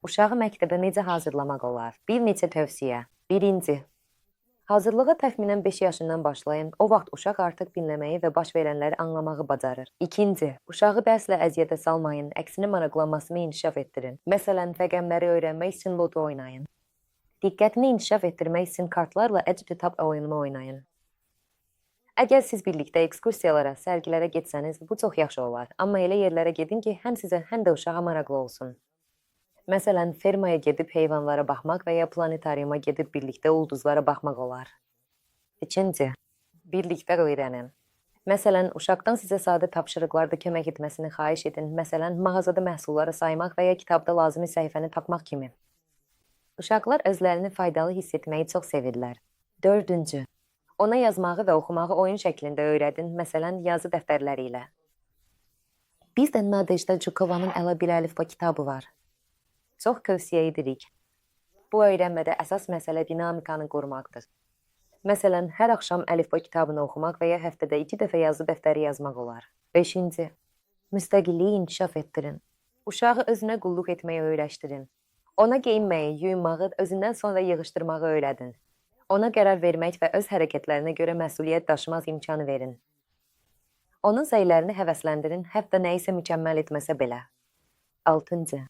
Uşağı məktəbə necə hazırlamaq olar? Bir neçə tövsiyə. Birinci. Hazırlığa təxminən 5 yaşından başlayın. O vaxt uşaq artıq dinləməyi və baş verənləri anlamağı bacarır. İkinci. Uşağı dərslə əziyyətə salmayın, əksinə maraqlanmasını inkişaf etdirin. Məsələn, rəqəmləri öyrənmək üçün loto oynayın. Diqqətini inkişaf etdirmək üçün kartlarla əcd-tab oyununu oynayın. Əgər siz birlikdə ekskursiyalara, sərgilərə getsəniz, bu çox yaxşı olar. Amma elə yerlərə gedin ki, həm sizə, həm də uşağa maraqlı olsun. Məsələn, fermaya gedib heyvanlara baxmaq və ya planetariuma gedib birlikdə ulduzlara baxmaq olar. İkinci, birlikdə öyrənin. Məsələn, uşaqdan sizə sadə tapşırıqlarda kömək etməsini xahiş edin. Məsələn, mağazada məhsulları saymaq və ya kitabda lazımi səhifəni tapmaq kimi. Uşaqlar özlərini faydalı hiss etməyi çox sevirlər. Dördüncü, ona yazmağı və oxumağı oyun şəklində öyrədin, məsələn, yazı dəftərləri ilə. Bizdə Nadejda Cukovanın Əla bir əlifba kitabı var. Çox tövsiyə edirik. Bu öyrənmədə əsas məsələ dinamikanı qurmaqdır. Məsələn, hər axşam əlifba kitabını oxumaq və ya həftədə 2 dəfə yazı dəftəri yazmaq olar. Beşinci, müstəqilliyi inkişaf etdirin. Uşağı özünə qulluq etməyi öyrəşdirin. Ona geyinməyi, yuyunmağı, özündən sonra yığışdırmağı öyrədin. Ona qərar vermək və öz hərəkətlərinə görə məsuliyyət daşımaz imkanı verin. Onun zəylərini həvəsləndirin, hətta nəyisə mükəmməl etməsə belə. Altıncı,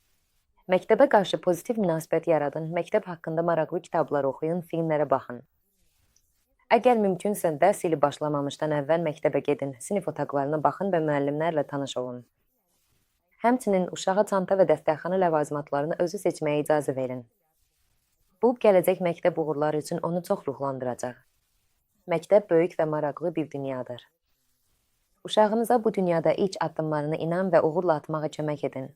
məktəbə qarşı pozitiv münasibət yaradın, məktəb haqqında maraqlı kitablar oxuyun, filmlərə baxın. Əgər mümkünsə, dərs ili başlamamışdan əvvəl məktəbə gedin, sinif otaqlarına baxın və müəllimlərlə tanış olun. Həmçinin uşağa çanta və dəftərxana ləvazimatlarını özü seçməyə icazə verin. Bu, gələcək məktəb uğurları üçün onu çox ruhlandıracaq. Məktəb böyük və maraqlı bir dünyadır. Uşağınıza bu dünyada ilk addımlarını inam və uğurla atmağa kömək edin.